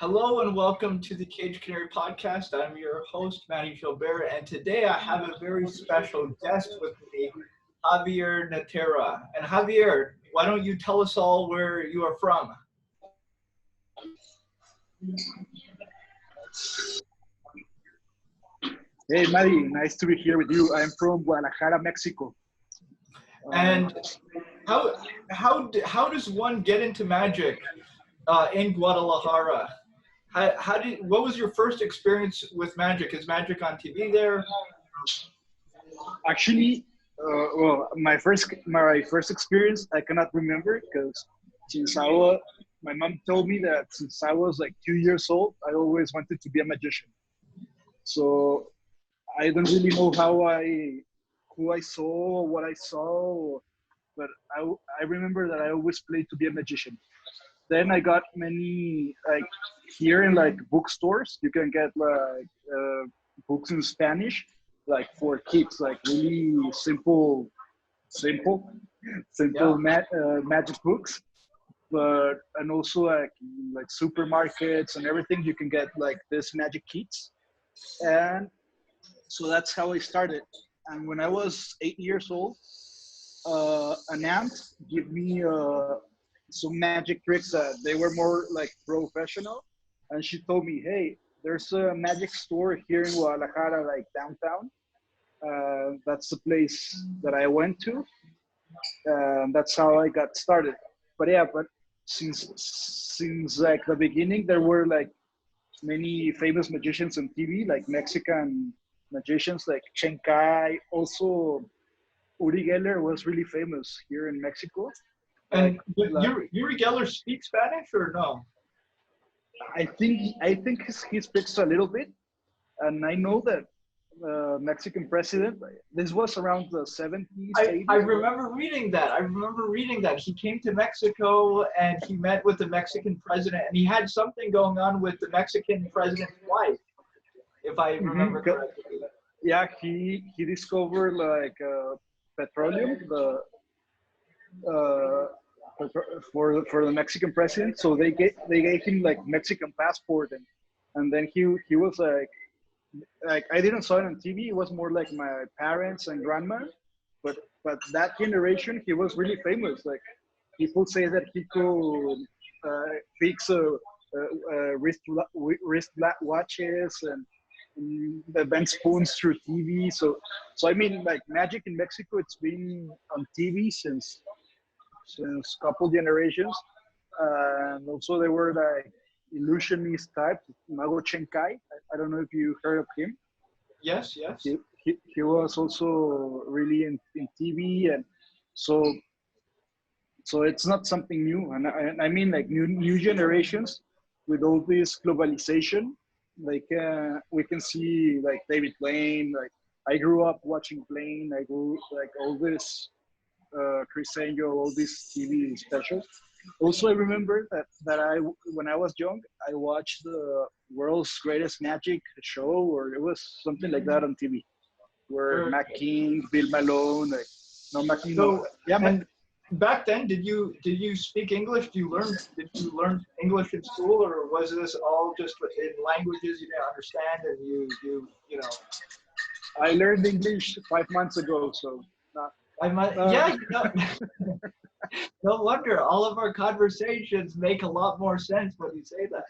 Hello and welcome to the Canary podcast. I'm your host, Mahdi Gilbert, and today I have a very special guest with me, Javier Natera. And Javier, why don't you tell us all where you are from? Hey, Mahdi, nice to be here with you. I'm from Guadalajara, Mexico. And how does one get into magic in Guadalajara? What was your first experience with magic? Is magic on TV there? Actually, my first experience I cannot remember because since my mom told me that since I was like 2 years old, I always wanted to be a magician. So I don't really know who I saw, what I saw, but I remember that I always played to be a magician. Then I got many like here in like bookstores. You can get like books in Spanish, like for kids, like really simple, Yeah. magic books. But and also like supermarkets and everything, you can get like this magic kits, and so that's how I started. And when I was 8 years old, an aunt gave me some magic tricks that they were more like professional. And she told me, hey, there's a magic store here in Guadalajara, like downtown. That's the place that I went to. That's how I got started. But yeah, but since like the beginning, there were like many famous magicians on TV, like Mexican magicians like Chen Kai. Also, Uri Geller was really famous here in Mexico. Like, And Yuri Geller speaks Spanish or no? I think he speaks a little bit, and I know that Mexican president. This was around the 70s, I 80s. remember reading that. I remember reading that he came to Mexico and he met with the Mexican president, and he had something going on with the Mexican president's wife, if I remember Mhm. correctly. Yeah, he discovered like petroleum, the uh, for the Mexican president. So they gave him like Mexican passport, and then he was like I didn't saw it on TV. It was more like my parents and grandma, but that generation he was really famous. Like people say that he could fix watches and bend spoons through TV. So I mean, like magic in Mexico, it's been on TV since couple generations, and also they were like illusionist type, Mago Chenkai. I don't know if you heard of him. Yes, yes. He was also really in TV, and so so it's not something new. And I mean like new generations with all this globalization, like we can see like David Blaine. Like I grew up watching Blaine. I grew like all this Chris Angel, all these TV specials. Also, I remember that when I was young, I watched the World's Greatest Magic show, or it was something like that on TV, where Sure. Mac King, Bill Malone, like no Mac King, no, So, yeah, and back then, did you speak English? Did you learn English in school, or was this all just in languages you didn't understand and you know? I learned English 5 months ago, so I might, uh, yeah, no wonder all of our conversations make a lot more sense when you say that.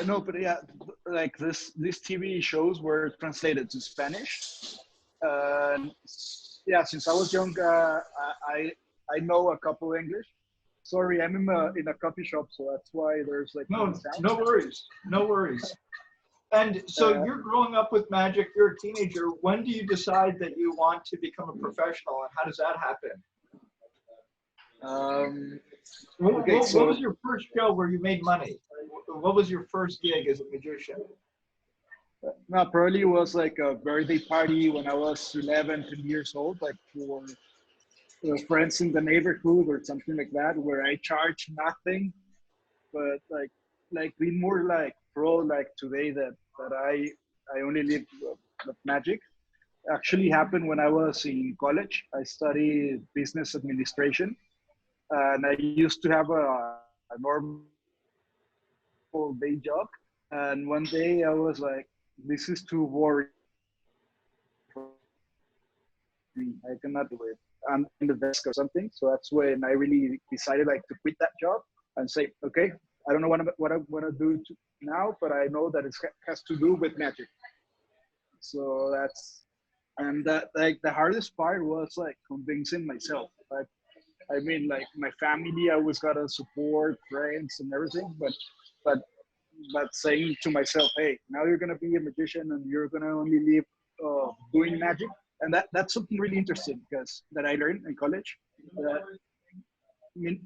no, but yeah, like these TV shows were translated to Spanish. Yeah, since I was young, I know a couple English. Sorry, I'm in a coffee shop, so that's why there's like many No, sounds. no worries, no worries. And so Uh, you're growing up with magic. You're a teenager. When do you decide that you want to become a professional, and how does that happen? um, What, okay, what, what was so your first show where you made money? What was your first gig as a magician? no, probably was like a birthday party when I was 11, 10 years old, like for friends in the neighborhood or something like that, where I charge nothing, but like being more like pro like today that I only live with magic actually happened when I was in college. I studied business administration, and I used to have a normal job full day job. And one day I was like, this is too boring for me. I cannot do it. I'm in the desk or something. So that's when I really decided like to quit that job and say, okay, I don't know what I want to do now, but I know that it has to do with magic. So that's, and that like the hardest part was like convincing myself. Like, I mean, like my family, I always gotta support friends and everything, but but saying to myself, hey, now you're gonna be a magician and you're gonna only live doing magic, and that's something really interesting because that I learned in college. That I mean,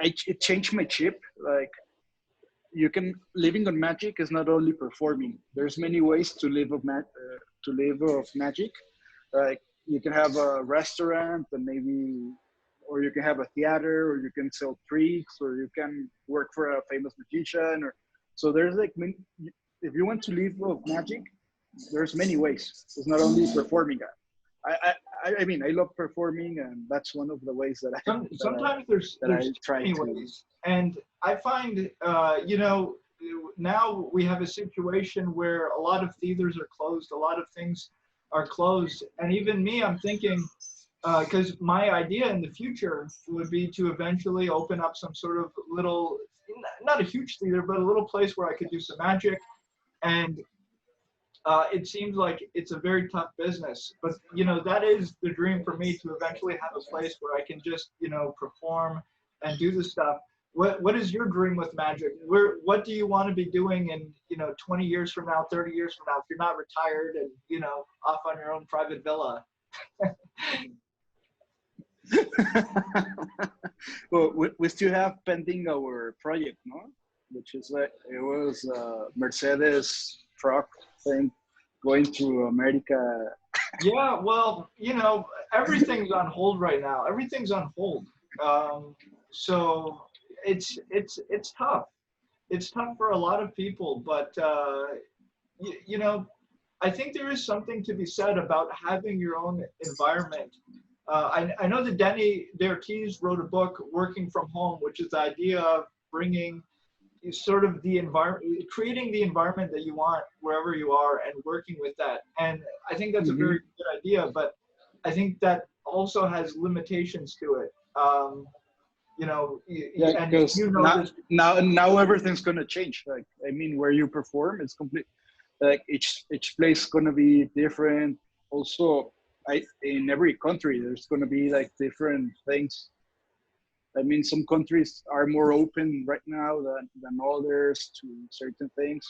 it changed my chip. Like you can living on magic is not only performing. There's many ways to live to live of magic. Like you can have a restaurant and maybe, or you can have a theater, or you can sell tricks, or you can work for a famous magician. Or so there's like if you want to live of magic, there's many ways. It's not only performing. I mean, I love performing, and that's one of the ways that sometimes there's many ways. And I find, you know, now we have a situation where a lot of theaters are closed, a lot of things are closed, and even me, I'm thinking, because my idea in the future would be to eventually open up some sort of little, not a huge theater, but a little place where I could do some magic. And it seems like it's a very tough business, but you know, that is the dream for me, to eventually have a place where I can just, you know, perform and do the stuff. What is your dream with magic? What do you want to be doing in, you know, 20 years from now, 30 years from now, if you're not retired and, you know, off on your own private villa? Well, we still have pending our project, no? Which is like, it was Mercedes truck thing going to America. Yeah, well, you know, everything's on hold right now. Everything's on hold. So it's tough. It's tough for a lot of people, but you know, I think there is something to be said about having your own environment. I know that Dani DaOrtiz wrote a book, Working from Home, which is the idea of bringing sort of the environment, creating the environment that you want wherever you are and working with that. And I think that's a very good idea, but I think that also has limitations to it. You know, Yeah, and because you know now everything's gonna change. Like, I mean, where you perform is complete. Like each place gonna be different. Also, in every country there's gonna be like different things. I mean, some countries are more open right now than others to certain things.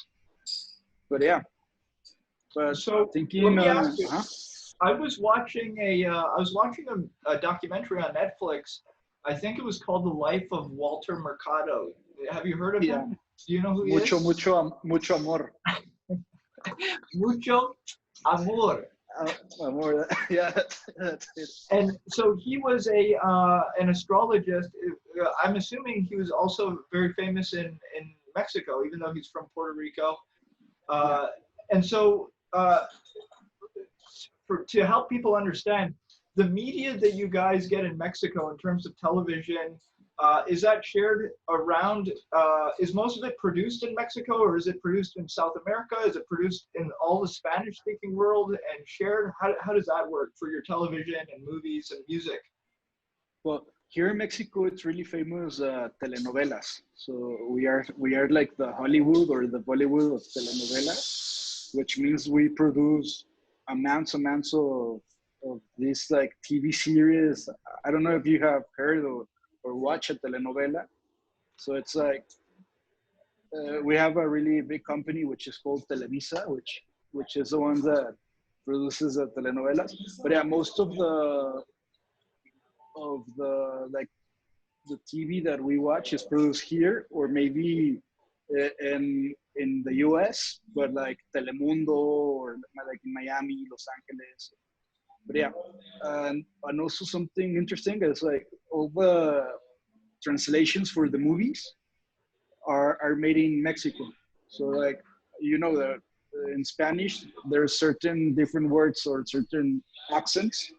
But yeah. But so thinking, let me ask you. I was watching a documentary on Netflix. I think it was called The Life of Walter Mercado. Have you heard of him? Do you know who he is? Mucho amor. Mucho amor. Amor. Yeah, that's it. And so he was an astrologist. I'm assuming he was also very famous in Mexico, even though he's from Puerto Rico. And so to help people understand, the media that you guys get in Mexico in terms of television, is that shared around, is most of it produced in Mexico, or is it produced in South America? Is it produced in all the Spanish-speaking world and shared? How does that work for your television and movies and music? Well, here in Mexico, it's really famous telenovelas. So we are like the Hollywood or the Bollywood of telenovelas, which means we produce amounts of this like TV series. I don't know if you have heard or watch a telenovela. So it's like we have a really big company which is called Televisa, which is the one that produces the telenovelas. But yeah, most of the like the TV that we watch is produced here, or maybe in the US, but like Telemundo or like in Miami, Los Angeles. But yeah, and also something interesting is like all the translations for the movies are made in Mexico. So like, you know, that in Spanish, there's certain different words or certain accents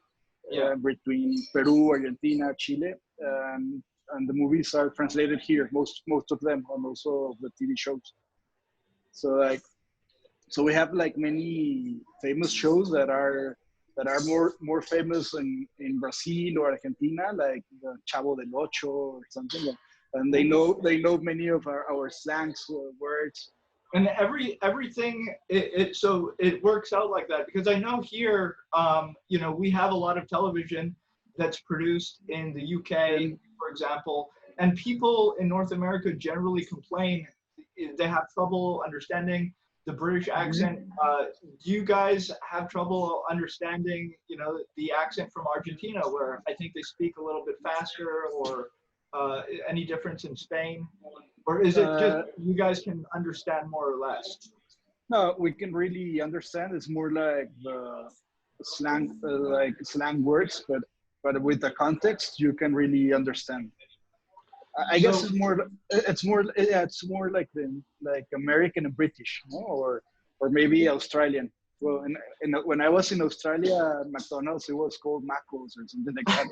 between Peru, Argentina, Chile. and the movies are translated here, most of them, and also the TV shows. So like, so we have like many famous shows that are more famous in Brazil or Argentina, like the Chavo del Ocho or something. And they know many of our slangs or words. And everything so it works out like that, because I know here, you know, we have a lot of television that's produced in the UK, for example, and people in North America generally complain they have trouble understanding the British accent. Do you guys have trouble understanding, you know, the accent from Argentina, where I think they speak a little bit faster, or any difference in Spain? Or is it just you guys can understand more or less? No, we can really understand. It's more like the slang, like slang words, but with the context, you can really understand. I guess it's more like like American and British, no? Or maybe Australian. Well, when I was in Australia, McDonald's, it was called Macos or something like that.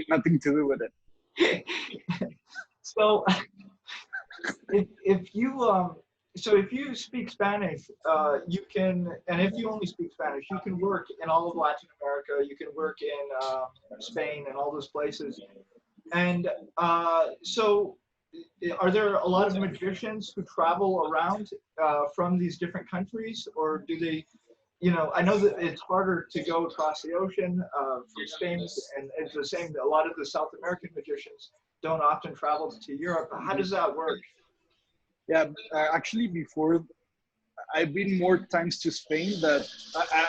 Nothing to do with it. So if you speak Spanish, you can, and if you only speak Spanish, you can work in all of Latin America. You can work in Spain and all those places. And so, are there a lot of magicians who travel around from these different countries, or do they? You know, I know that it's harder to go across the ocean from Spain, and it's the same. A lot of the South American magicians don't often travel to Europe. How does that work? Yeah, actually, before I've been more times to Spain. That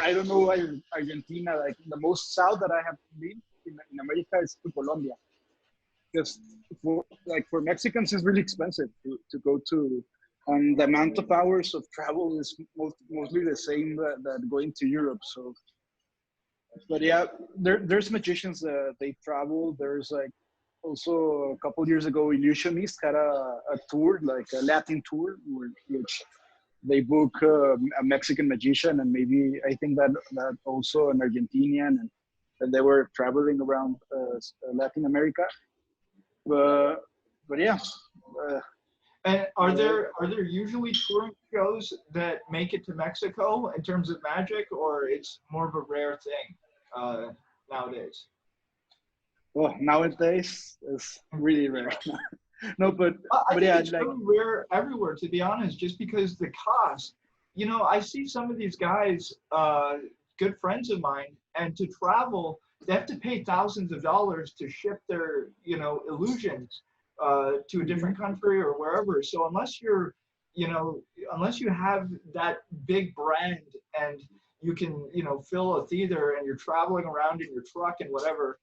I don't know Argentina. Like the most south that I have been in America is to Colombia. Because for Mexicans, it's really expensive to go to, and the amount of hours of travel is mostly the same that going to Europe. So, but yeah, there's magicians that they travel. There's like also a couple years ago, Illusionist had a tour, like a Latin tour, which they book a Mexican magician, and maybe I think that also an Argentinian, and they were traveling around Latin America. But yeah. And are there usually touring shows that make it to Mexico in terms of magic, or it's more of a rare thing nowadays? Well, nowadays it's really rare. No, but I think yeah, it's like really rare everywhere, to be honest, just because the cost. You know, I see some of these guys, good friends of mine, and to travel, they have to pay thousands of dollars to ship their, you know, illusions to a different country or wherever. So unless you're, you know, unless you have that big brand and you can, you know, fill a theater and you're traveling around in your truck and whatever,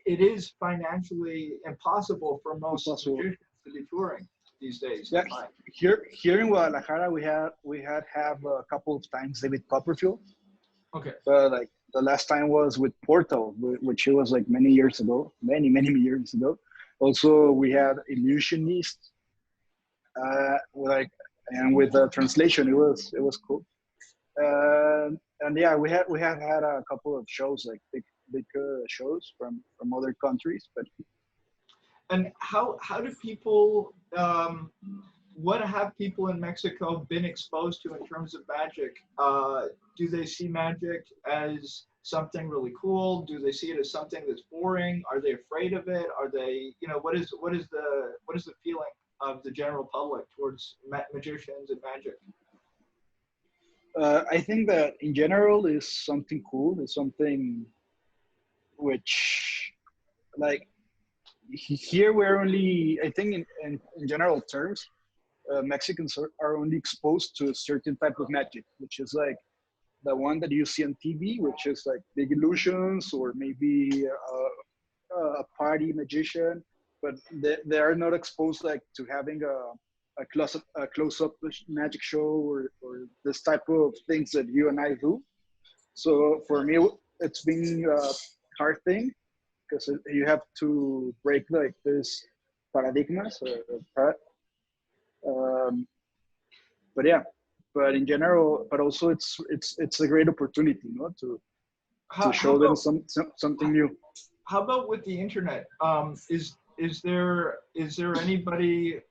it is financially impossible for most musicians to be touring these days. Yeah, here in Guadalajara, we had a couple of times David Copperfield. Okay. Like the last time was with Portal, which was like many years ago, many years ago. Also, we had Illusionist, and with the translation, it was cool. And yeah, we have had a couple of shows, like big shows from other countries, but. And how do people, what have people in Mexico been exposed to in terms of magic? Do they see magic as something really cool? Do they see it as something that's boring? Are they afraid of it? Are they, you know, what is the feeling of the general public towards magicians and magic? I think that in general is something cool. It's something which, like, here we're only, I think in general terms, Mexicans are only exposed to a certain type of magic, which is like the one that you see on TV, which is like big illusions or maybe a party magician, but they are not exposed like to having a close-up magic show or this type of things that you and I do. So for me, it's been a hard thing because you have to break like this paradigmas. But yeah, but in general, but also it's a great opportunity, to show them something new. how about with the internet? Is there anybody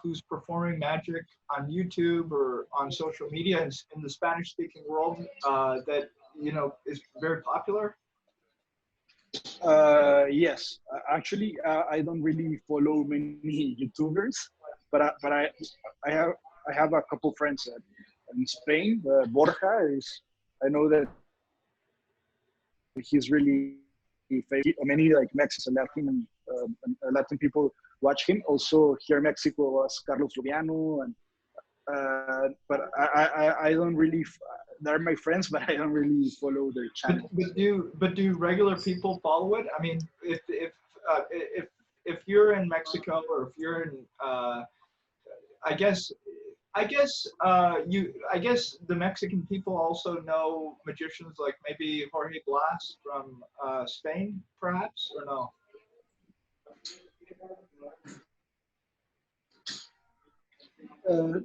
who's performing magic on YouTube or on social media in the Spanish-speaking world that is very popular? Yes, actually, I don't really follow many YouTubers, but I have a couple friends in Spain. Borja is, I know that he's really famous. Many like Mexican Latin people watch him. Also here in Mexico was Carlos Lubiano, and but I don't really. They're my friends, but I don't really follow their channel. But do regular people follow it? I mean, if you're in Mexico or if you're in I guess I guess the Mexican people also know magicians like maybe Jorge Blas from Spain, perhaps, or no?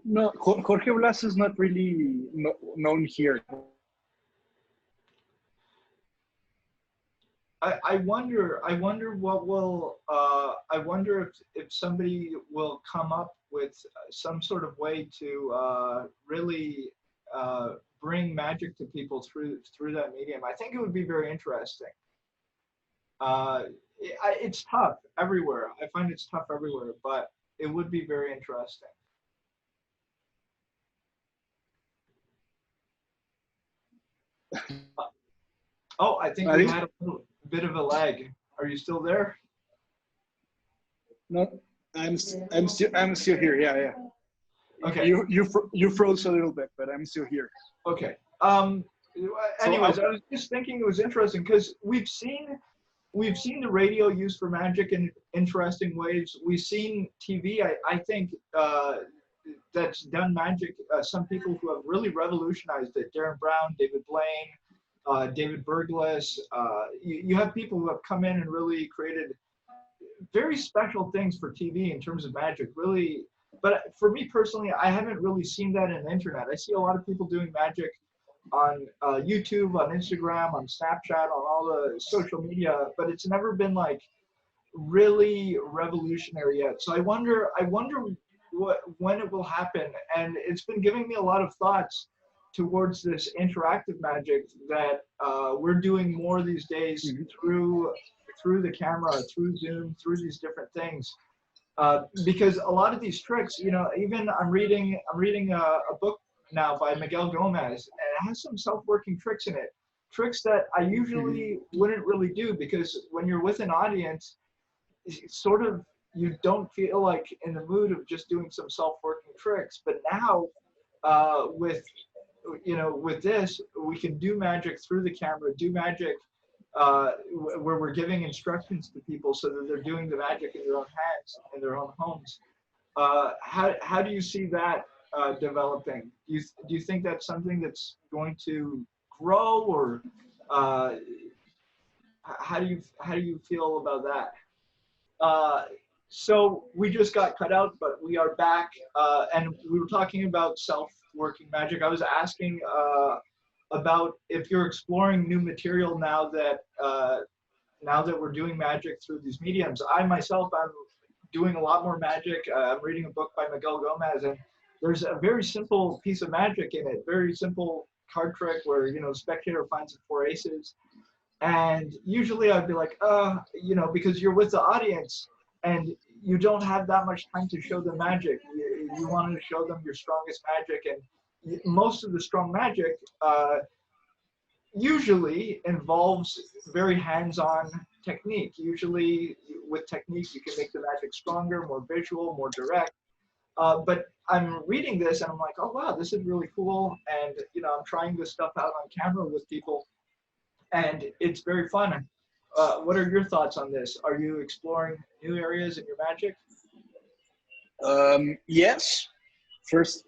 No, Jorge Blas is not really known here. I wonder what will I wonder if somebody will come up with some sort of way to really bring magic to people through that medium. I think it would be very interesting. It's tough everywhere. I find it's tough everywhere, but it would be very interesting. Oh, I think we had a little bit of a lag. Are you still there? No, I'm still here. Yeah, yeah. Okay. You froze a little bit, but I'm still here. Okay. Anyways, I was just thinking it was interesting because we've seen the radio used for magic in interesting ways. We've seen TV. I think that's done magic. Some people who have really revolutionized it. Darren Brown, David Blaine, David Berglas. You have people who have come in and really created very special things for TV in terms of magic. Really, but for me personally, I haven't really seen that in the internet. I see a lot of people doing magic on YouTube, on Instagram, on Snapchat, on all the social media, but it's never been like really revolutionary yet. So I wonder when it will happen, and it's been giving me a lot of thoughts towards this interactive magic that we're doing more these days through the camera, through Zoom, through these different things. Because a lot of these tricks, even I'm reading a book now by Miguel Gomez, and it has some self-working tricks in it. Tricks that I usually wouldn't really do, because when you're with an audience, it's sort of, you don't feel like in the mood of just doing some self-working tricks. But now with this, we can do magic through the camera, do magic where we're giving instructions to people so that they're doing the magic in their own hands, in their own homes. How do you see that developing? Do you think that's something that's going to grow, or how do you feel about that? So we just got cut out, but we are back, and we were talking about self-working magic. I was asking about if you're exploring new material now that we're doing magic through these mediums. I myself, I'm doing a lot more magic. I'm reading a book by Miguel Gomez, and there's a very simple piece of magic in it, very simple card trick where, the spectator finds the 4 aces. And usually I'd be like, because you're with the audience and you don't have that much time to show them magic. You want to show them your strongest magic, and most of the strong magic usually involves very hands-on technique. Usually with technique, you can make the magic stronger, more visual, more direct. But I'm reading this and I'm like, oh wow, this is really cool. And I'm trying this stuff out on camera with people, and it's very fun. What are your thoughts on this? Are you exploring new areas in your magic? Yes. First,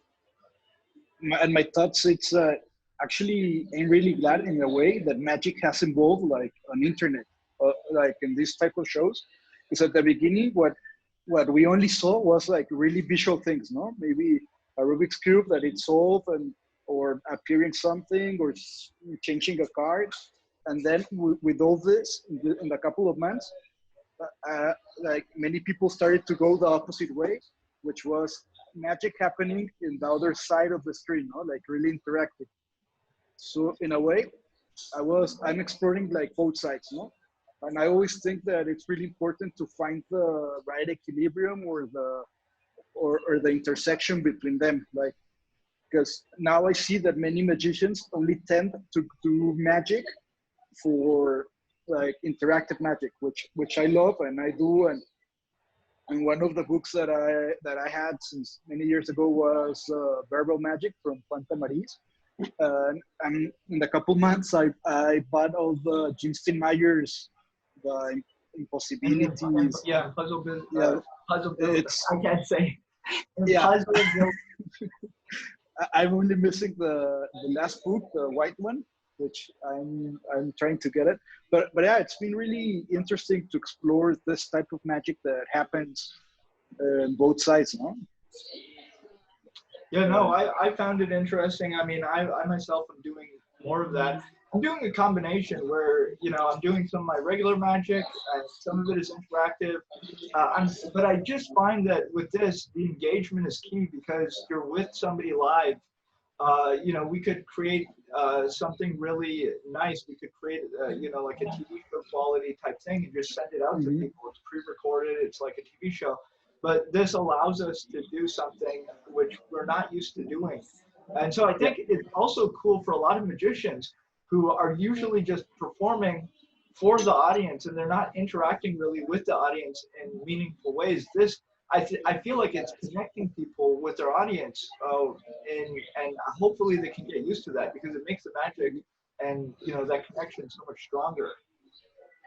my thoughts, it's actually, I'm really glad in a way that magic has evolved like on internet, like in this type of shows. Because at the beginning, what we only saw was like really visual things, no? Maybe a Rubik's Cube that it solved, or appearing something, or changing a card. And then with all this, in a couple of months, like many people started to go the opposite way, which was magic happening in the other side of the screen, no? Like really interactive. So in a way, I'm exploring like both sides, no? And I always think that it's really important to find the right equilibrium or the intersection between them. Like, because now I see that many magicians only tend to do magic for like interactive magic, which I love and I do. And one of the books that I had since many years ago was Verbal Magic from Fanta Maris. And in a couple months, I bought all the Jim Steinmeyer's the impossibilities. Yeah, puzzle build. Yeah, Puzzle build. I can't say. Yeah. Puzzle build. I'm only missing the last book, the white one, which I'm trying to get it. But yeah, it's been really interesting to explore this type of magic that happens on both sides, no? Yeah, no, I found it interesting. I mean, I myself am doing more of that. I'm doing a combination where, you know, I'm doing some of my regular magic and some of it is interactive. But I just find that with this, the engagement is key because you're with somebody live. You know, we could create something really nice. We could create, you know, like a TV show quality type thing and just send it out to people. It's pre-recorded. It's like a TV show. But this allows us to do something which we're not used to doing. And so I think it's also cool for a lot of magicians who are usually just performing for the audience and they're not interacting really with the audience in meaningful ways. This, I feel like it's connecting people with their audience, and hopefully they can get used to that because it makes the magic and, you know, that connection so much stronger.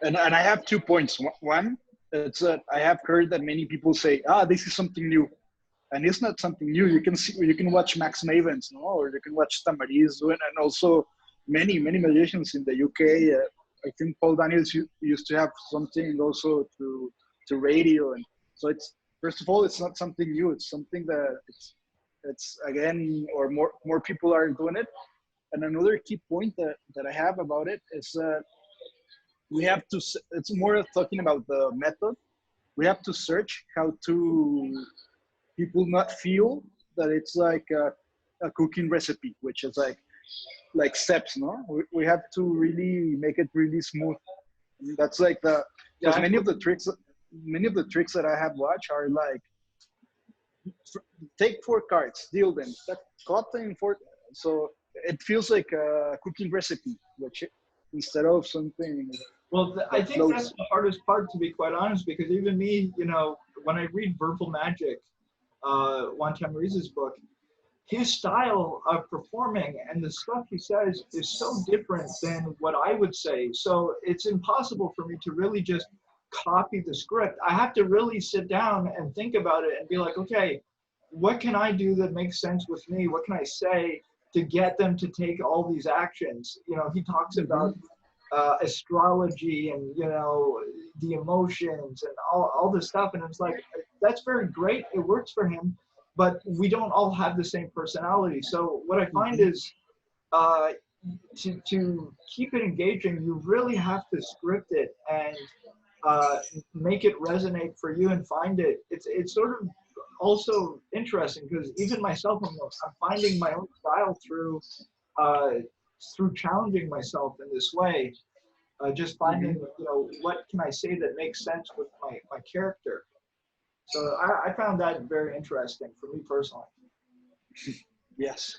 And I have 2 points. One, it's that I have heard that many people say, this is something new. And it's not something new. You can watch Max Mavens, no? Or you can watch Tamariz, and also many magicians in the UK. I think Paul Daniels used to have something also to radio. And so it's, first of all, it's not something new. It's something that it's again, or more people are doing it. And another key point that I have about it is that we have to, it's more of talking about the method. We have to search how to people not feel that it's like a cooking recipe, which is like steps, no? We have to really make it really smooth. I mean, that's like because many of the tricks that I have watched are like, take 4 cards, deal them, cut them for, so it feels like a cooking recipe, which instead of something. Well, I think that's the hardest part, to be quite honest, because even me, you know, when I read Verbal Magic, Juan Tamariz's book, his style of performing and the stuff he says is so different than what I would say. So it's impossible for me to really just copy the script. I have to really sit down and think about it and be like, okay, what can I do that makes sense with me? What can I say to get them to take all these actions? You know, he talks about astrology and, you know, the emotions and all this stuff. And it's like, that's very great. It works for him, but we don't all have the same personality. So what I find is to keep it engaging, you really have to script it and make it resonate for you and find it. It's sort of also interesting because even myself, I'm finding my own style through challenging myself in this way, just finding, you know, what can I say that makes sense with my character. So I found that very interesting for me personally. Yes.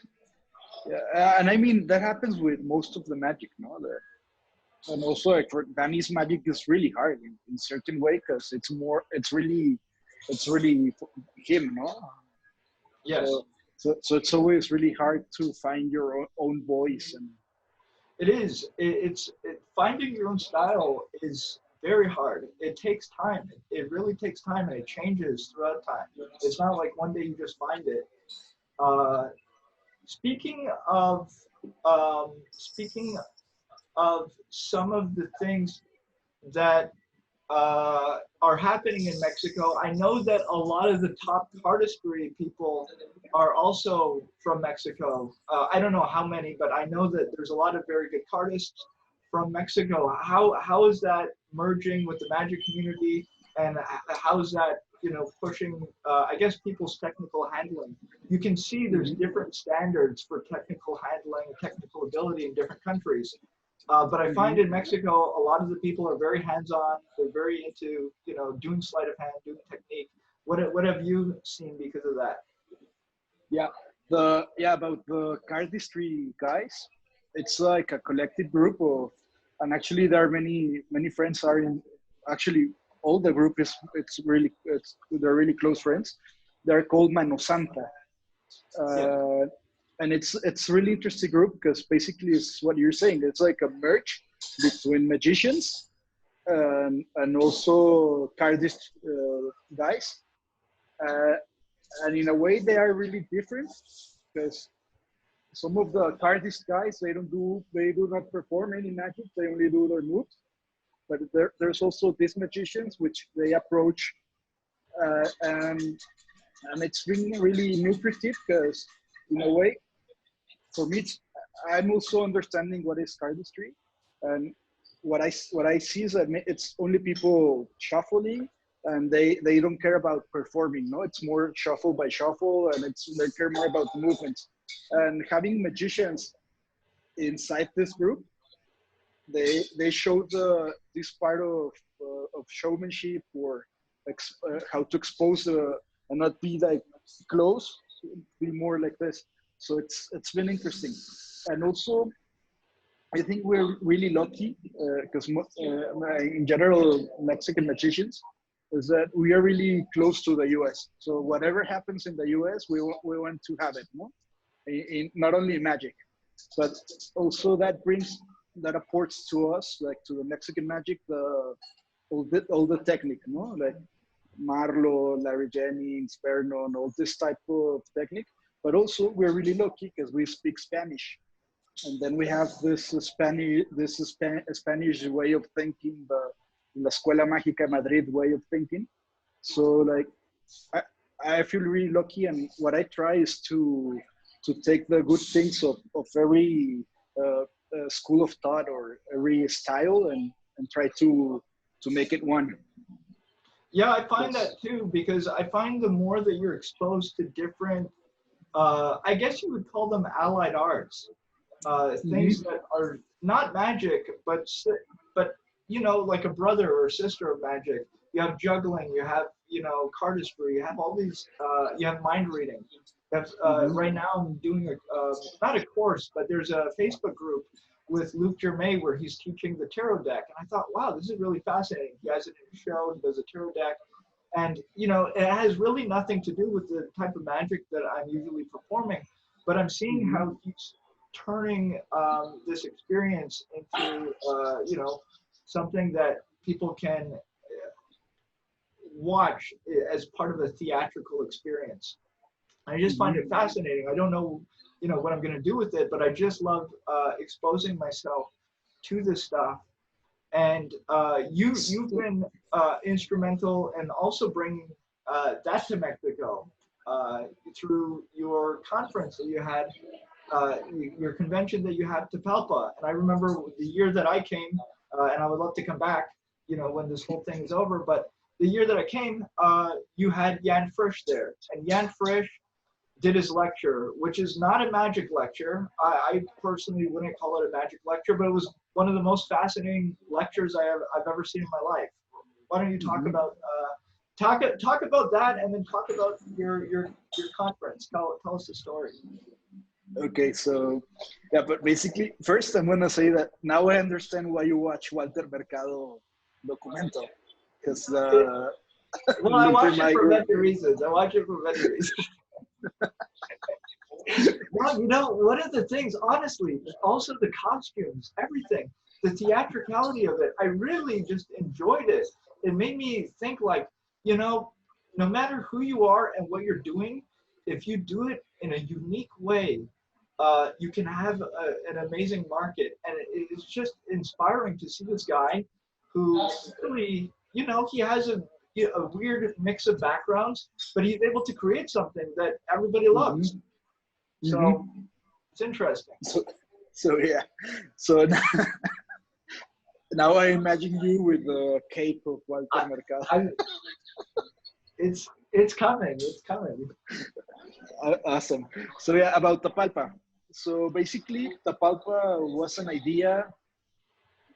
Yeah, and I mean, that happens with most of the magic, no? And also, like, for Dani's magic is really hard in certain way because it's really him, no? Yes. So it's always really hard to find your own voice. And it is. Finding your own style is very hard. It takes time. It really takes time, and it changes throughout time. It's not like one day you just find it. Speaking of some of the things that are happening in Mexico, I know that a lot of the top cardistry people are also from Mexico. I don't know how many, but I know that there's a lot of very good cardists from Mexico. How is that merging with the magic community, and how is that, you know, pushing, I guess, people's technical handling? You can see there's different standards for technical handling, technical ability in different countries. But I find in Mexico, a lot of the people are very hands-on. They're very into, you know, doing sleight of hand, doing technique. What have you seen because of that? Yeah, about the cardistry guys, it's like a collective group of, and actually there are many friends are in. Actually, all the group is they're really close friends. They're called Mano Santa, and it's really interesting group because basically it's what you're saying. It's like a merge between magicians and also cardist guys. And in a way they are really different because some of the cardist guys, they do not perform any magic, they only do their moves. But there's also these magicians which they approach and it's been really lucrative because in a way for me I'm also understanding what is cardistry, and what I see is that it's only people shuffling and they don't care about performing. No, it's more shuffle by shuffle, and they care more about movements. And having magicians inside this group, they show this part of showmanship, or how to expose and not be like close, be more like this. So it's been interesting. And also I think we're really lucky because in general Mexican magicians is that we are really close to the US. So whatever happens in the US, we want to have it, no? In not only magic, but also that apports to us, like to the Mexican magic, all the technique, no? Like Marlo, Larry Jennings, Vernon, all this type of technique. But also we're really lucky because we speak Spanish. And then we have this Spanish way of thinking, the La Escuela Mágica Madrid way of thinking. So like, I feel really lucky, and what I try is to take the good things of every school of thought or every style and try to make it one. Yeah, I find that too, because I find the more that you're exposed to different, I guess you would call them allied arts, things that are not magic, but you know, like a brother or sister of magic. You have juggling, you have, you know, cardistry, you have all these, you have mind reading. You have, right now I'm doing not a course, but there's a Facebook group with Luke Germain where he's teaching the tarot deck. And I thought, wow, this is really fascinating. He has it in his show, he does a tarot deck. And, you know, it has really nothing to do with the type of magic that I'm usually performing, but I'm seeing how he's turning this experience into, you know, something that people can watch as part of a theatrical experience. I just find it fascinating. I don't know, you know, what I'm going to do with it, but I just love exposing myself to this stuff. And you've been instrumental in also bringing that to Mexico through your conference that you had, your convention that you had, Tapalpa. And I remember the year that I came, and I would love to come back, you know, when this whole thing is over. But the year that I came, you had Jan Frisch there, and Jan Frisch did his lecture, which is not a magic lecture. I personally wouldn't call it a magic lecture, but it was one of the most fascinating lectures I've ever seen in my life. Why don't you talk about talk about that, and then talk about your conference? Tell us the story. Okay, so yeah, but basically, first I'm gonna say that now I understand why you watch Walter Mercado documento, because well, I watch it for better reasons. Well, you know, one of the things, honestly, also the costumes, everything, the theatricality of it, I really just enjoyed it. It made me think, like, you know, no matter who you are and what you're doing, if you do it in a unique way, you can have an amazing market. And it's just inspiring to see this guy who really, you know, he has a weird mix of backgrounds, but he's able to create something that everybody loves. So it's interesting. So yeah, so Now I imagine you with the cape of Walter I, Mercado. it's coming. It's coming. Awesome. So yeah, about Tapalpa. So basically, Tapalpa was an idea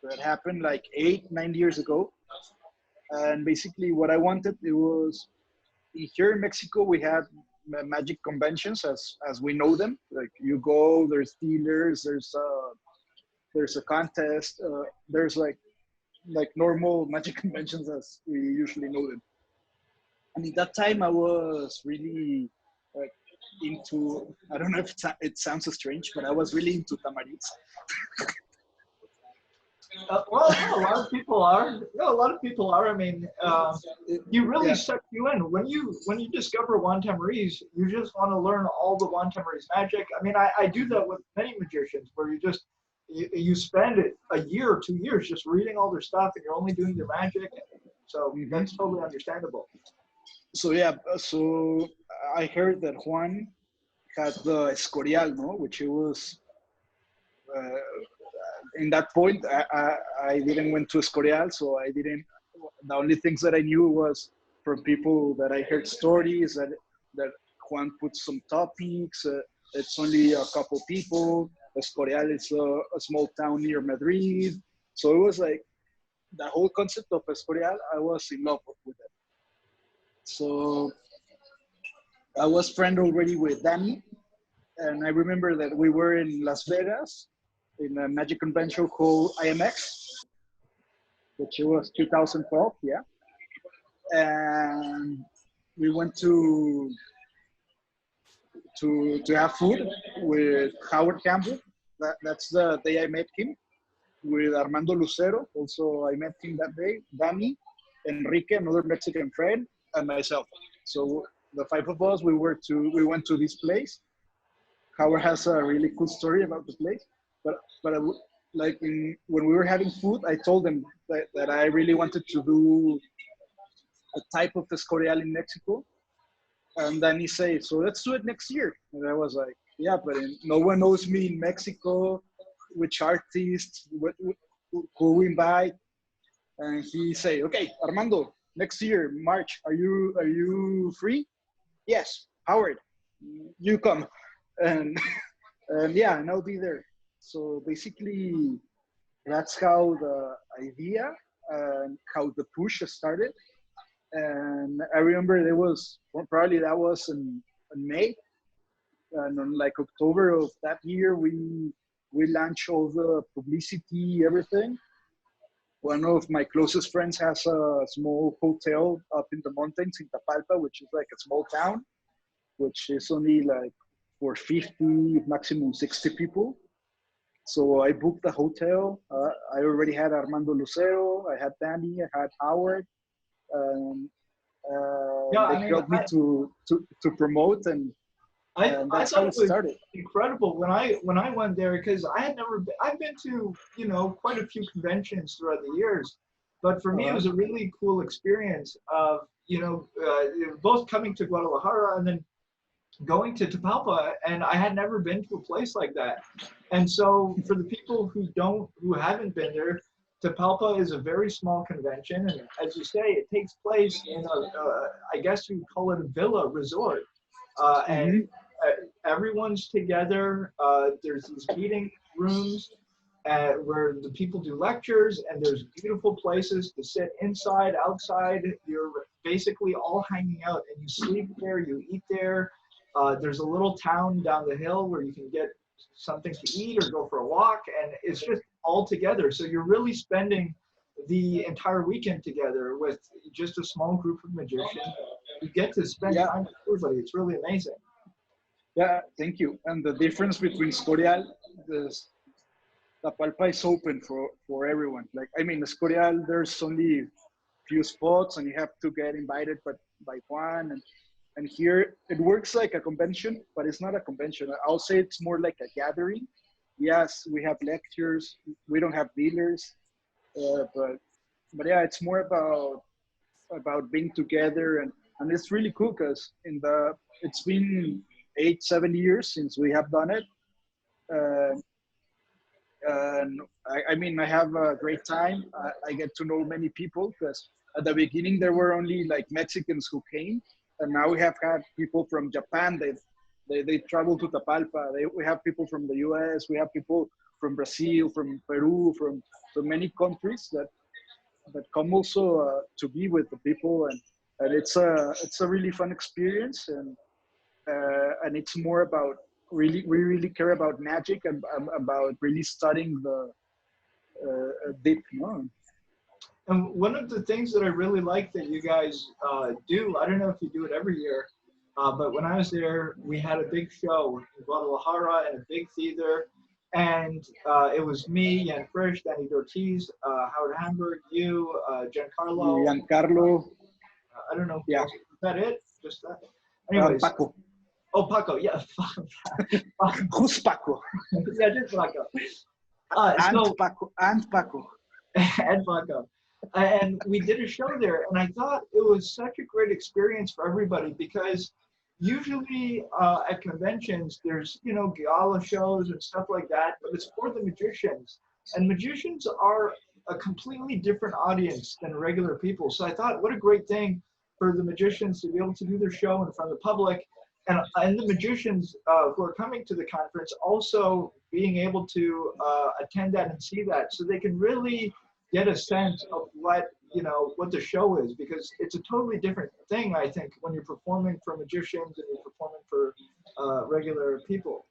that happened like 8, 9 years ago. And basically, what I wanted, it was here in Mexico, we have magic conventions as we know them. Like you go, there's dealers, there's a contest, there's like normal magic conventions as we usually know them. And at that time, I was really like into. I don't know if it sounds strange, but I was really into tamariz. Well, no, a lot of people are. No, a lot of people are. I mean, you really Yeah. suck you in when you discover Wantamariz. You just want to learn all the Wantamariz magic. I mean, I do that with many magicians, where you spend a year or 2 years just reading all their stuff, and you're only doing their magic. So that's totally understandable. So yeah, so I heard that Juan had the Escorial, no, which it was. Uh, in that point, I didn't went to Escorial, so I didn't. The only things that I knew was from people that I heard stories that Juan put some topics. It's only a couple people. Escorial is a small town near Madrid, so it was like the whole concept of Escorial. I was in love with it. So I was friend already with Dani, and I remember that we were in Las Vegas in a magic convention called IMX, which was 2012, yeah. And we went to have food with Howard Campbell. That's the day I met him. With Armando Lucero, also I met him that day. Dani, Enrique, another Mexican friend, and myself. So the five of us, we went to this place. Howard has a really cool story about the place. But like when we were having food, I told them that I really wanted to do a type of Escorial in Mexico. And then he said, so let's do it next year. And I was like, yeah, but no one knows me in Mexico, which artists, who we invite. And he said, okay, Armando, next year, March, are you free? Yes, Howard, you come. And, and yeah, and I'll be there. So basically, that's how the idea and how the push started. And I remember there was probably that was in May, and on like October of that year, we launched all the publicity, everything. One of my closest friends has a small hotel up in the mountains in Tapalpa, which is like a small town, which is only like for 50, maximum 60 people. So I booked the hotel. I already had Armando Lucero, I had Dani, I had Howard. Um, Yeah, they I mean, helped me to promote, and I that's how thought it it was started. incredible when I went there, because I had never been, I've been to, quite a few conventions throughout the years, but for me it Uh-huh. was a really cool experience of both coming to Guadalajara and then going to Tapalpa, and I had never been to a place like that. And so for the people who haven't been there, Tapalpa is a very small convention, and as you say, it takes place in I guess we call it a villa resort, and Mm-hmm. everyone's together. There's these meeting rooms where the people do lectures, and there's beautiful places to sit inside, outside. You're basically all hanging out, and you sleep there, you eat there. There's a little town down the hill where you can get something to eat or go for a walk, and it's just all together. So you're really spending the entire weekend together with just a small group of magicians. You get to spend Yeah, time with everybody. It's really amazing. yeah, thank you. And the difference between Escorial, the Tapalpa is open for everyone. Like, I mean, Escorial, there's only few spots and you have to get invited by one. And here it works like a convention, but it's not a convention. I'll say it's more like a gathering. Yes, we have lectures. We don't have dealers, but yeah, it's more about being together, and it's really cool because it's been 8, 7 years since we have done it. Uh, And I mean, I have a great time. I get to know many people because at the beginning there were only like Mexicans who came, and now we have had people from Japan. They travel to Tapalpa. We have people from the U.S. We have people from Brazil, from Peru, from many countries that come also to be with the people, and it's a really fun experience, and it's more about we really care about magic and about really studying the deep, no? And one of the things that I really like that you guys do, I don't know if you do it every year, but when I was there, we had a big show in Guadalajara and a big theater. And it was me, Jan Frisch, Dani DaOrtiz, Howard Hamburg, you, Giancarlo. Giancarlo. I don't know. Yeah. Is that it? Just that? Anyways. Paco. Oh, Paco. Yeah. Who's Paco? Yeah, just Paco. Paco. And Paco. And Paco. And we did a show there, and I thought it was such a great experience for everybody because usually at conventions there's gala shows and stuff like that, but it's for the magicians, and magicians are a completely different audience than regular people. So I thought, what a great thing for the magicians to be able to do their show in front of the public, and the magicians who are coming to the conference also being able to attend that and see that, so they can really get a sense of what the show is, because it's a totally different thing, I think, when you're performing for magicians and you're performing for regular people.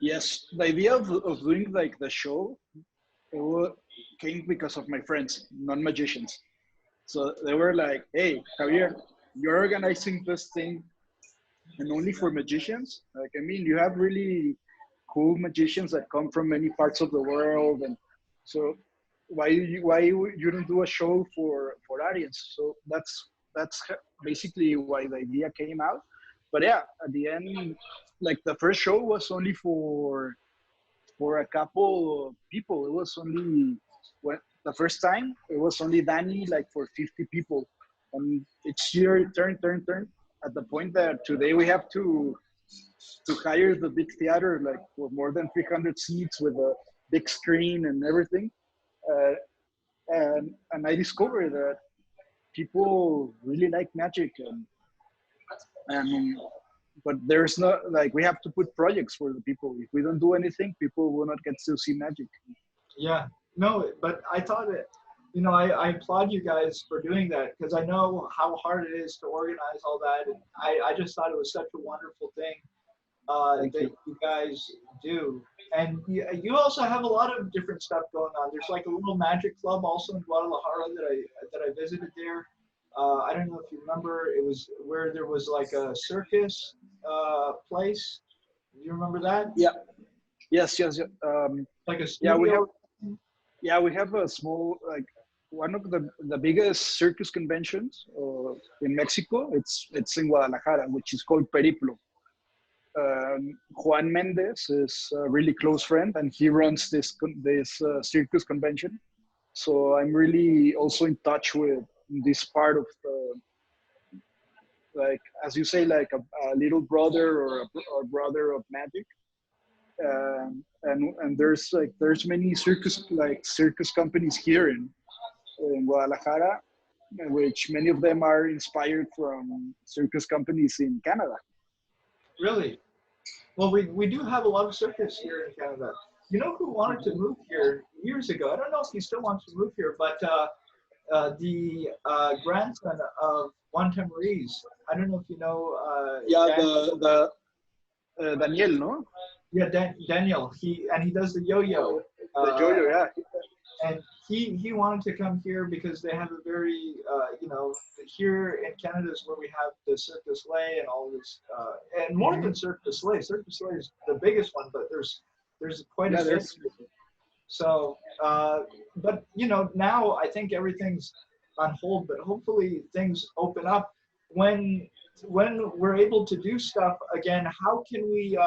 Yes, the idea of doing like the show came because of my friends, non-magicians. So they were like, hey, Javier, you're organizing this thing and only for magicians? Like, I mean, you have really cool magicians that come from many parts of the world, and so why you don't do a show for audience? So that's basically why the idea came out. But yeah, at the end, like the first show was only for a couple of people. It was only the first time it was only Dani, like for 50 people, and each year it turned at the point that today we have to hire the big theater, like for more than 300 seats with a big screen and everything. And I discovered that people really like magic, and but there's not, like, we have to put projects for the people. If we don't do anything, people will not get to see magic. Yeah, no, but I thought I applaud you guys for doing that, because I know how hard it is to organize all that, and I just thought it was such a wonderful thing that you guys do. And you also have a lot of different stuff going on. There's like a little magic club also in Guadalajara that I visited there. I don't know if you remember, it was where there was like a circus place. Do you remember that? Yeah. Yes. Like a studio? We have a small, like, one of the biggest circus conventions in Mexico. It's in Guadalajara, which is called Periplo. Juan Mendez is a really close friend, and he runs this circus convention. So I'm really also in touch with this part of like, as you say, like a little brother or a brother of magic. And there's many circus companies here in Guadalajara, which many of them are inspired from circus companies in Canada. Really? Well, we do have a lot of circus here in Canada. You know who wanted to move here years ago? I don't know if he still wants to move here, but the grandson of Juan Tamariz. I don't know if you know. Daniel, no? Yeah, Daniel. He does the yo-yo. The yo-yo, yeah. And he wanted to come here because they have a very here in Canada is where we have the Cirque du Soleil and all this, and more than Cirque du Soleil. Cirque du Soleil is the biggest one, but there's quite a bit. So, but now I think everything's on hold, but hopefully things open up when we're able to do stuff again. How can we,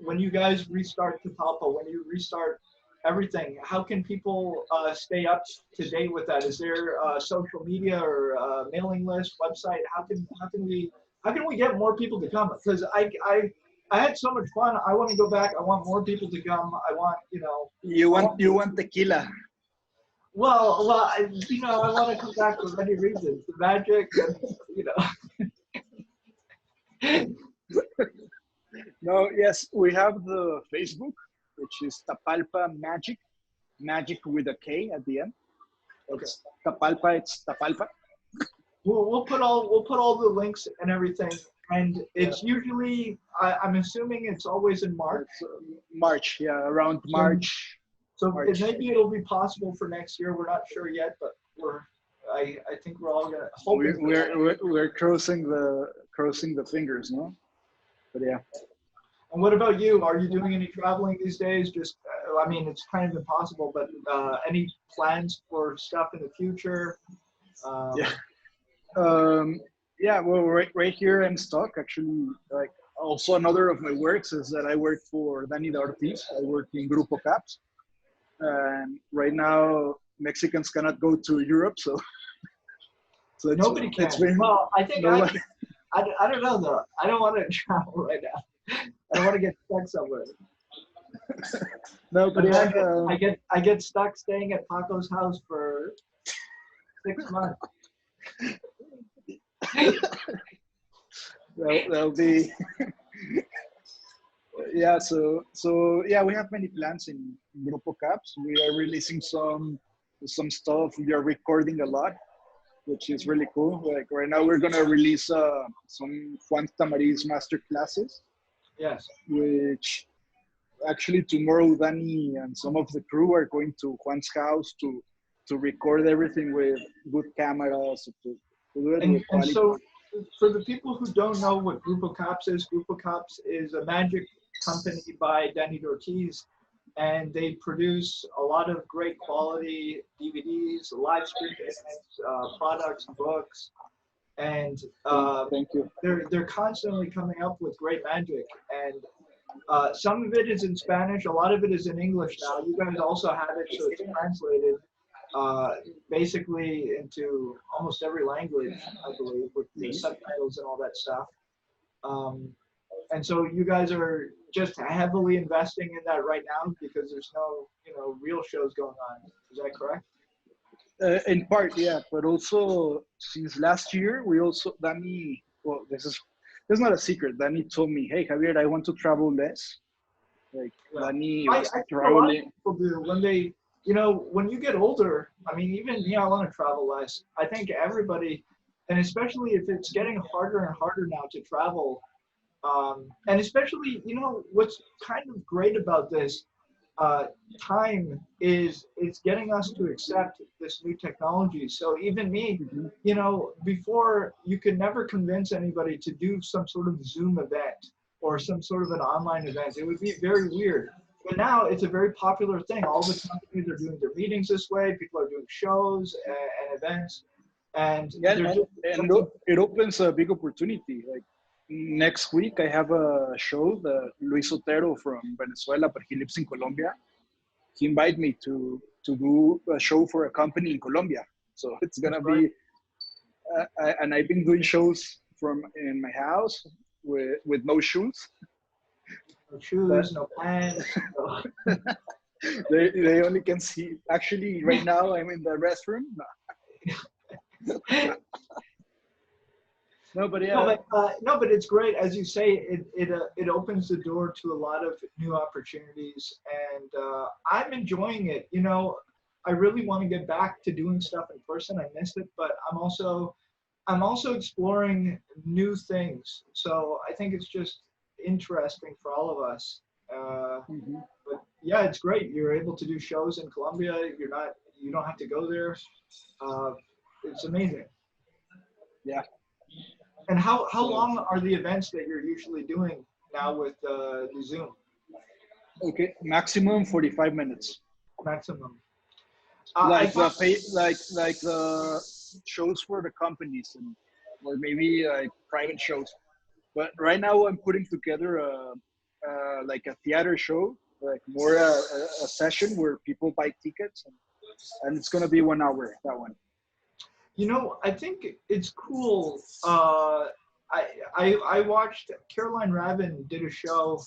when you guys restart Tapalpa, when you restart everything, how can people stay up to date with that? Is there social media or mailing list, website? How can we get more people to come? Because I had so much fun. I want to go back. I want more people to come. I want, You want tequila. I want to come back for many reasons. The magic, and, you know. No, yes, we have the Facebook, which is Tapalpa Magic, magic with a K at the end. Okay. It's Tapalpa. It's Tapalpa. We'll put all the links and everything. And it's usually, I'm assuming it's always in March. March, yeah, around March. So March. maybe it'll be possible for next year. We're not sure yet, but I think we're all gonna hope. We're crossing the fingers, no? But yeah. And what about you? Are you doing any traveling these days? Just, I mean, it's kind of impossible, but any plans for stuff in the future? Yeah, well, right here I'm stuck. Actually, like also another of my works is that I work for Dani DaOrtiz. I work in GrupoKaps, and right now Mexicans cannot go to Europe, so nobody can. Well, I think I don't know though. I don't want to travel right now. I don't want to get stuck somewhere. No, but I get stuck staying at Paco's house for 6 months. That'll be yeah. So yeah, we have many plans in GrupoKaps. We are releasing some stuff. We are recording a lot, which is really cool. Like right now, we're gonna release some Juan Tamariz master classes. Yes. Which actually tomorrow Dani and some of the crew are going to Juan's house to record everything with good cameras. To do it with and so, for the people who don't know what GrupoKaps is a magic company by Dani DaOrtiz, and they produce a lot of great quality DVDs, live stream events, products, books, and thank you. They're constantly coming up with great magic, and some of it is in Spanish, a lot of it is in English now. You guys also have it, so it's translated basically into almost every language, I believe, with the subtitles and all that stuff. And so you guys are just heavily investing in that right now because there's no, real shows going on. Is that correct? In part, yeah, but also since last year, Dani, well, this is not a secret. Dani told me, hey, Javier, I want to travel less. Like, yeah. Dani was traveling. People do when they, when you get older, I mean, even me, I want to travel less. I think everybody, and especially if it's getting harder and harder now to travel, and especially, what's kind of great about this time is it's getting us to accept this new technology. So even me, before you could never convince anybody to do some sort of Zoom event or some sort of an online event. It would be very weird. But now it's a very popular thing. All the companies are doing their meetings this way. People are doing shows and events. And, it opens a big opportunity. Like next week, I have a show that Luis Otero from Venezuela, but he lives in Colombia. He invited me to do a show for a company in Colombia. So it's going to be, and I've been doing shows in my house with no shoes. No shoes, no pants. No. They only can see. Actually, right now I'm in the restroom. No, but yeah. No, but it's great. As you say, it opens the door to a lot of new opportunities, and I'm enjoying it. I really want to get back to doing stuff in person. I miss it, but I'm also exploring new things. So I think it's just interesting for all of us. But yeah, it's great. You're able to do shows in Colombia. You don't have to go there. It's amazing. Yeah. And how long are the events that you're usually doing now with the Zoom? Okay, maximum 45 minutes. Maximum. Like the shows for the companies or maybe like private shows. But right now I'm putting together like a theater show, like more a session where people buy tickets, and it's gonna be 1 hour, that one. I think it's cool. I watched Caroline Ravin did a show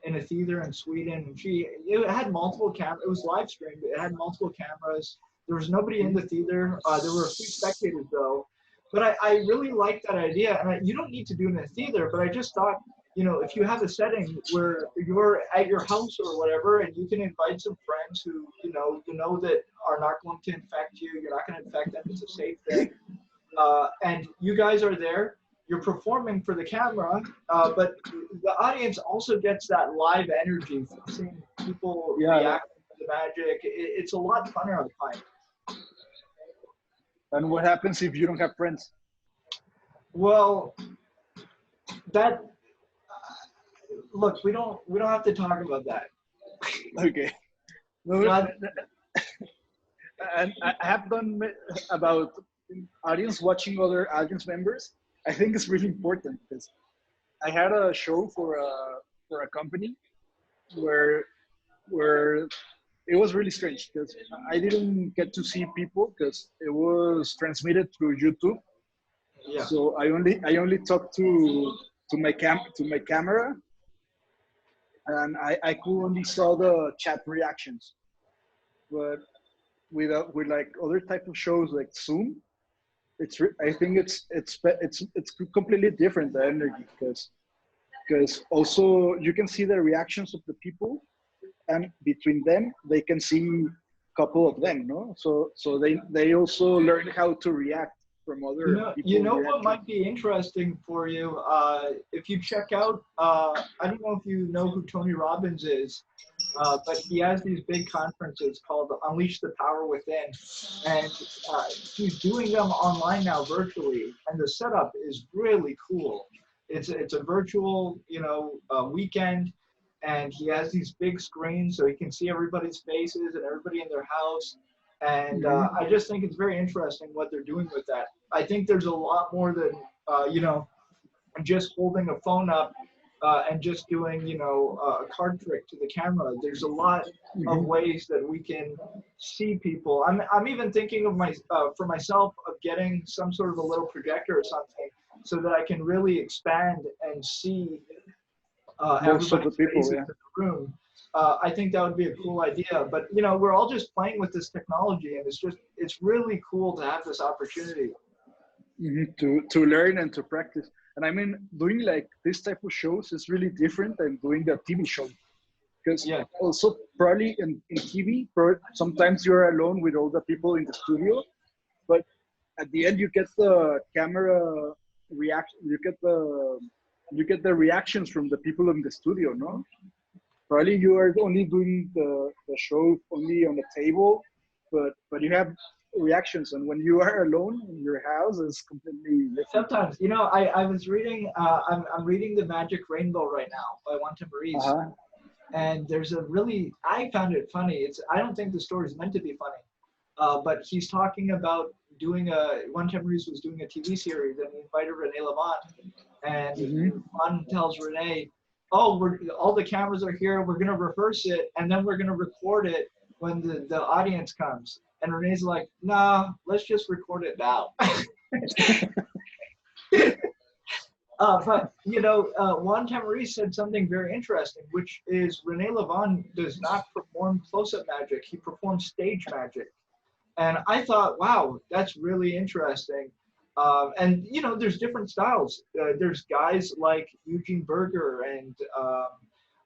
in a theater in Sweden. And it had multiple cameras. It was live streamed. It had multiple cameras. There was nobody in the theater. There were a few spectators though. But I really liked that idea. And you don't need to do it in a theater, but I just thought, you know, if you have a setting where you're at your house or whatever, and you can invite some friends who, you know that are not going to infect you, you're not going to infect them, it's a safe thing. And you guys are there, you're performing for the camera, but the audience also gets that live energy from seeing people react to the magic. It's a lot funner, I find. And what happens if you don't have friends? Well, that look, we don't have to talk about that. Okay. And I have done about audience watching other audience members. I think it's really important because I had a show for a company where it was really strange because I didn't get to see people because it was transmitted through YouTube. Yeah. So I only talked to my camera, and I could only saw the chat reactions. But with like other type of shows like Zoom, I think it's completely different, the energy, because also you can see the reactions of the people, and between them they can see a couple of them, no? So they also learn how to react from other people. You know what might be interesting for you, if you check out, I don't know if you know who Tony Robbins is, but he has these big conferences called Unleash the Power Within, and he's doing them online now virtually, and the setup is really cool. It's a virtual, weekend, and he has these big screens so he can see everybody's faces and everybody in their house. And I just think it's very interesting what they're doing with that. I think there's a lot more than, just holding a phone up and just doing, a card trick to the camera. There's a lot of ways that we can see people. I'm even thinking of for myself of getting some sort of a little projector or something so that I can really expand and see everybody's faces in the room. I think that would be a cool idea, but we're all just playing with this technology, and it's really cool to have this opportunity. To learn and to practice. And I mean, doing like this type of shows is really different than doing a TV show, because also probably in TV, sometimes you're alone with all the people in the studio, but at the end you get the camera reaction, you get the reactions from the people in the studio, no? Probably you are only doing the show only on the table, but you have reactions, and when you are alone in your house, it's completely different. Sometimes, I was reading, I'm reading The Magic Rainbow right now by Juan Tamariz, and there's I found it funny. I don't think the story is meant to be funny, but he's talking about Juan Tamariz was doing a TV series, and he invited Renee Lavant, and Juan tells Renee, all the cameras are here, we're going to rehearse it, and then we're going to record it when the audience comes. And Renee's like, nah, let's just record it now. But, Juan Tamariz said something very interesting, which is Renee Lavant does not perform close-up magic. He performs stage magic. And I thought, wow, that's really interesting. And, there's different styles. There's guys like Eugene Berger and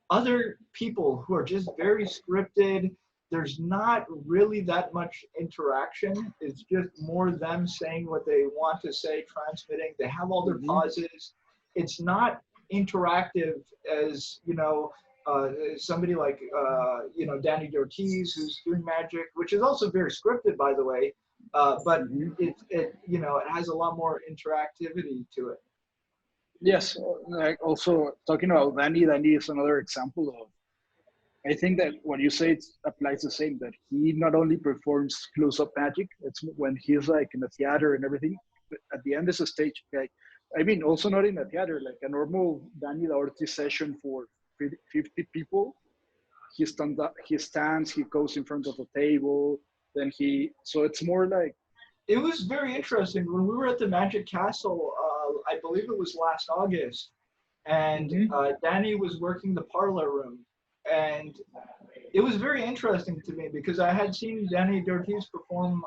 other people who are just very scripted. There's not really that much interaction. It's just more them saying what they want to say, transmitting. They have all their pauses. It's not interactive as, somebody like, Dani DaOrtiz, who's doing magic, which is also very scripted, by the way. But it has a lot more interactivity to it. Yes. Like also talking about Dani is another example of, I think that what you say applies the same, that he not only performs close-up magic, it's when he's like in a theater and everything, but at the end it's a stage. Okay? I mean, also not in a theater, like a normal Dani DaOrtiz session for 50 people, he stands, he goes in front of the table, so it's more like it was very interesting when we were at the Magic Castle. I believe it was last August, and Dani was working the parlor room, and it was very interesting to me because I had seen Dani DaOrtiz perform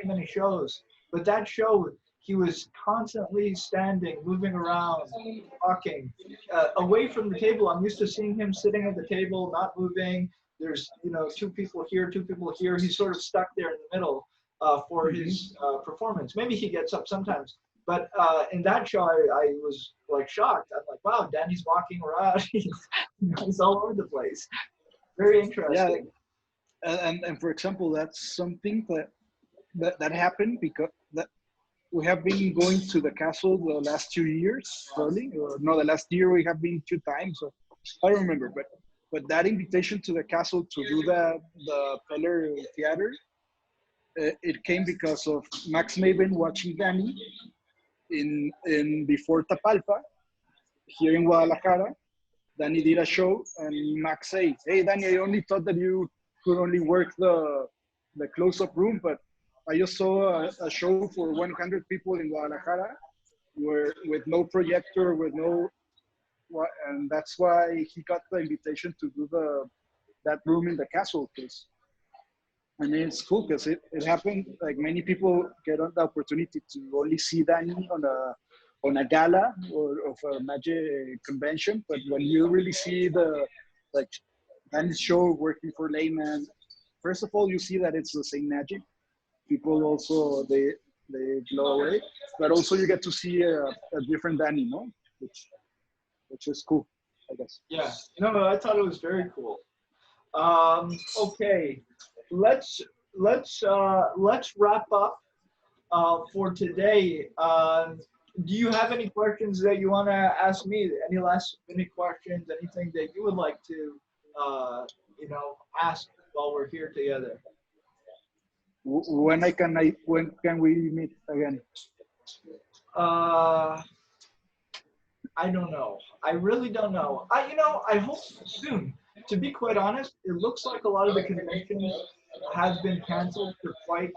many shows, but that show he was constantly standing, moving around, talking, away from the table. I'm used to seeing him sitting at the table, not moving. There's two people here, two people here. He's sort of stuck there in the middle for his performance. Maybe he gets up sometimes, but in that show I was like shocked. I'm like, wow, Dani's walking around. He's all over the place. Very interesting. Yeah, and for example, that's something that happened because that we have been going to the castle the last 2 years, probably. Or no, the last year we have been 2 times. So I don't remember, but that invitation to the castle to do the Peller Theater, it came because of Max Maven watching Dani in before Tapalpa here in Guadalajara. Dani did a show, and Max said, "Hey, Dani, I only thought that you could only work the close-up room, but I just saw a show for 100 people in Guadalajara, with no projector, with no, and that's why he got the invitation to do that room in the castle, and it's cool because it happened like many people get on the opportunity to only see Dani on a gala or of a magic convention, but when you really see Dani's show working for layman, first of all you see that it's the same magic. People also they blow away, but also you get to see a different Dani, no? Which is cool, I guess. Yeah, no, I thought it was very cool. Okay, let's wrap up for today. Do you have any questions that you want to ask me? Any last minute questions? Anything that you would like to ask while we're here together? When can we meet again? I don't know. I really don't know. I hope soon. To be quite honest, it looks like a lot of the conventions have been canceled for quite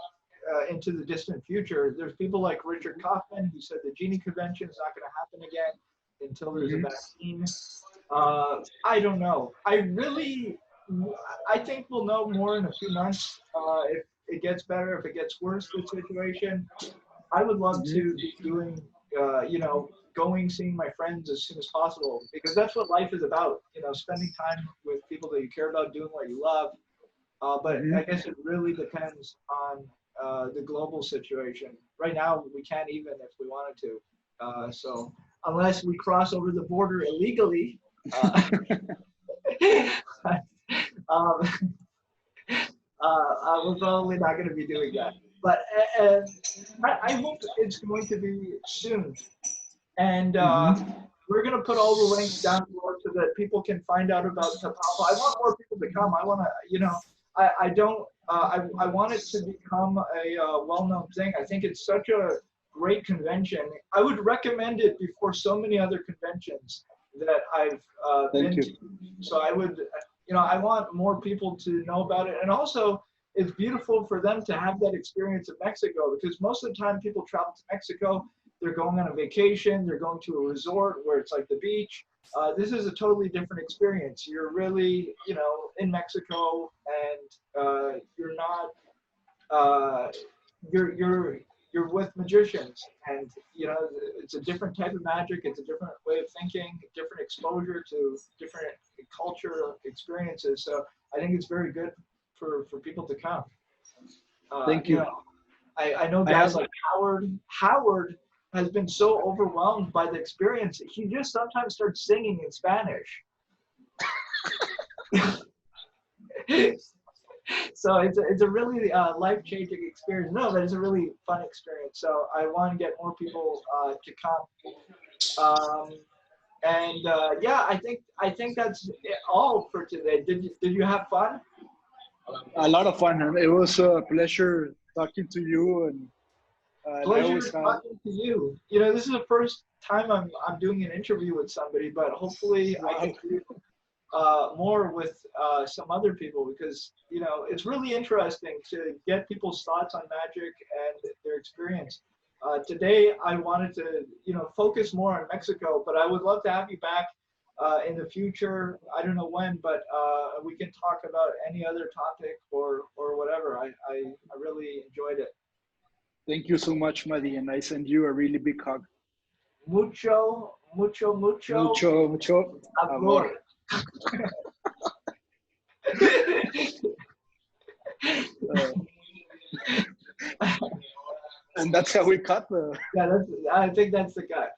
into the distant future. There's people like Richard Kaufman who said the Genie convention is not going to happen again until there's a vaccine. I don't know. I think we'll know more in a few months if it gets better, if it gets worse, the situation. I would love to be doing, going, seeing my friends as soon as possible, because that's what life is about, spending time with people that you care about, doing what you love. But I guess it really depends on the global situation. Right now, we can't even if we wanted to. So unless we cross over the border illegally, we're probably not going to be doing that. But I hope it's going to be soon. And we're going to put all the links down below so that people can find out about Tapalpa. I want more people to come. I want to, I want it to become a well-known thing. I think it's such a great convention. I would recommend it before so many other conventions that I've been to. So I would, I want more people to know about it. And also, it's beautiful for them to have that experience in Mexico, because most of the time people travel to Mexico, they're going on a vacation, they're going to a resort where it's like the beach. This is a totally different experience. You're really, in Mexico, and you're not, you're with magicians, and it's a different type of magic. It's a different way of thinking, different exposure to different culture experiences. So I think it's very good for people to come. Thank you. I know guys like Howard. Howard has been so overwhelmed by the experience, he just sometimes starts singing in Spanish. So it's a really life-changing experience. No, but it's a really fun experience. So I want to get more people to come. Yeah, I think that's all for today. Did you have fun? A lot of fun, and it was a pleasure talking to you. And pleasure talking to you. This is the first time I'm doing an interview with somebody, but hopefully I can do more with some other people, because you know it's really interesting to get people's thoughts on magic and their experience. Today, I wanted to focus more on Mexico, but I would love to have you back in the future. I don't know when, but we can talk about any other topic or whatever. I really enjoyed it. Thank you so much, Mahdi, and I send you a really big hug. Mucho Mucho amor. And that's how we cut the. Yeah, I think that's the guy.